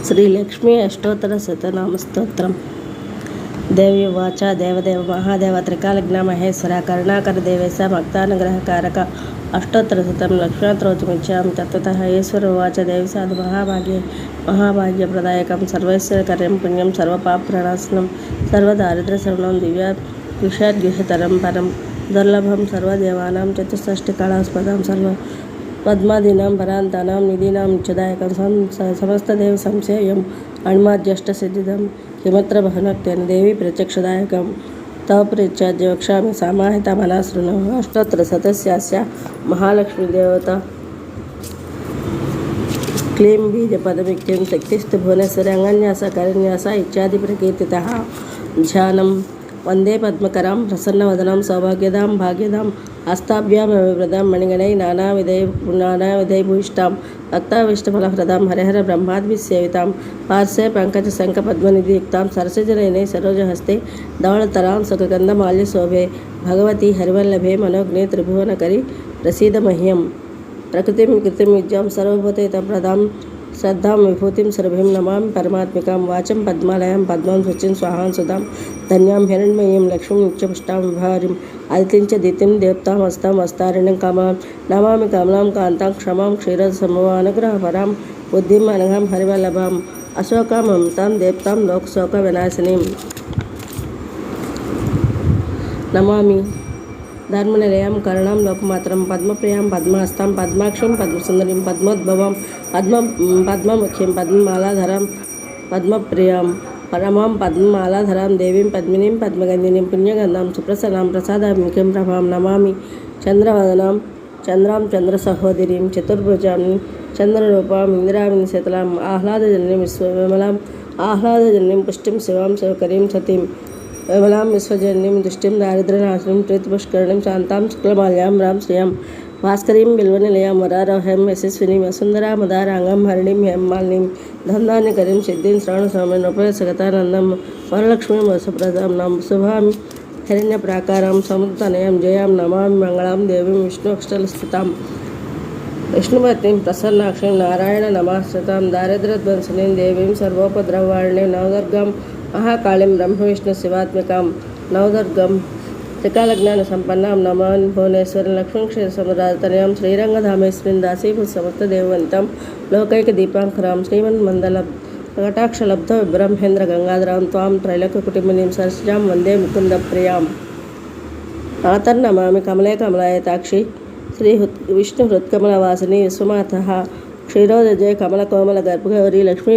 శ్రీలక్ష్మీ అష్టోత్తరశతనామస్తోత్రం. దేవి ఉవాచ దేవదేవ మహాదేవ త్రికాలజ్ఞ మహేశ్వర కరుణాకర దేవేశ భక్తానుగ్రహకారక అష్టోత్తరశతం లక్ష్మణత్రోచమిచ్చాం తత్వతః ఈశ్వర ఉవాచ దేవి సాధు మహాభాగ్యప్రదాయకం సర్వైశ్వర్యకర్యం పుణ్యం సర్వపాపప్రణాశనం సర్వదారిద్ర్యశమనం విషాద్గుహ్యతరం పరం దుర్లభం సర్వదేవానాం చతుషష్టికళాస్పదం సర్వ పద్మాదీనాం పరాంతానాం నిధీనాం నిత్యదాయకం సమస్తదేవ సంశయం అణ్మాద్యష్టసిద్ధిదం కిమత్ర బహునక్తేన దేవి ప్రత్యక్షదాయకం తవ ప్రేత్యాద్య వక్ష్యామి సమాహిత మనాశృణు అష్టోత్తరశతస్యాస్య మహాలక్ష్మీదేవత క్లీం బీజపదమిక్యం శక్తిస్తు భువనేశ్వరి అంగన్యాస కరన్యాస ఇత్యాది ప్రకీర్తితః ధ్యానం వందే పద్మకరాం ప్రసన్నవదనాం సౌభాగ్యదాం భాగ్యదాం హస్తాభ్యామభివృదాం మణిగణై నానావిధైభూయిష్టాం భక్తావిష్టఫలప్రదాం హరిహర బ్రహ్మాద్భిసేవితాం పార్శ్వే పంకజ శంఖ పద్మనిధియుక్తాం సరసిజనయనే సరోజహస్తే ధవళతరాం సుఖగంధమాల్యశోభే భగవతి హరివల్లభే మనోజ్ఞే త్రిభువనకరి ప్రసీద మహ్యం ప్రకృతిం కృతిం విద్యాం సర్వభూతహితప్రదాం శ్రద్ధాం విభూతిం సురభిం నమామి పరమాత్మికాం వాచం పద్మాలయం పద్మం శుచిం స్వాహాం సుధాం ధన్యాం హిరణ్మయీం లక్ష్మీం నిత్యపుష్టాం విభారిం అదితించ దితిం దేప్తాం హస్తాం హస్తారిణం కామాం నమామి కమలాం కాంతాం క్షమాం క్షీరసమోనుగ్రహపరాం బుద్ధిం అనఘాం హరివల్లభాం అశోకాం మమతాం దేప్తాం లోకశోక వినాశినీం నమామి ధర్మనిలయం కరుణాం లోకమాత్రం పద్మప్రియాం పద్మహస్తాం పద్మాక్షం పద్మసుందరీం పద్మోద్భవం పద్మముఖ్యం పద్మమాలాధరం పద్మప్రియాం పరమాం పద్మమాలాధరాం దేవీం పద్మినీం పద్మగంధినీం పుణ్యగంధాం సుప్రసన్నాం ప్రసాదాముఖ్యం ప్రభాం నమామి చంద్రవదనాం చంద్రాం చంద్రసహోదరీం చతుర్భుజాం చంద్రరూపాం ఇందిరామిని శీతలాం ఆహ్లాదజననీం విశ్వవిమలాం ఆహ్లాదజననీం పుష్టిం శివాం శివకరీం సతీం విమలాం విశ్వజననీం దుష్టిం దారిద్ర్యనాశనం ప్రీతిపుష్కరణీం శాంతాం శుక్లమాల్యాం రాం శ్రియాం భాస్కరీం బిల్వనిలయాం వరారోహం యశస్వినీం వసుంధరామదారాంగం హరిణీం హేమాలినీం ధన్ధాన్యకరీం సిద్ధిం శ్రవణస్వామిం ఉపయసగతానందం వరలక్ష్మీం వసుప్రదాం శుభాం హిరణ్యప్రాకారం సముద్రతనయం జయాం నమామి మంగళాం దేవీం విష్ణుక్షలస్థితాం విష్ణుపత్నిం ప్రసన్నాక్షిం నారాయణ నమాశ్రితాం దారిద్ర్యధ్వంసినీం దేవీం సర్వోపద్రవాణిం నవదుర్గాం మహాకాళీం బ్రహ్మవిష్ణు శివాత్మికాం నవదుర్గం త్రికాలజ్ఞాన సంపన్నాం నమామి భువనేశ్వరం లక్ష్మీక్షేత్రసముద్రాతనయాం శ్రీరంగధామేశ్వరీం దాసీభూత సమస్తదేవవంతం లోకైక దీపాంకరాం శ్రీమన్మందల కటాక్షలబ్ధ బ్రహ్మేంద్ర గంగాధరాం త్వాం త్రైలోక్యకుటుంబినీం సరసిజాం వందే ముకుంద ప్రియాం ఆతర్నమామి కమలే కమలాయతాక్షి శ్రీ విష్ణు హృత్కమలవాసిని విశ్వమాత క్షీరోదజయ కమల కోమల గర్భగౌరీ లక్ష్మీ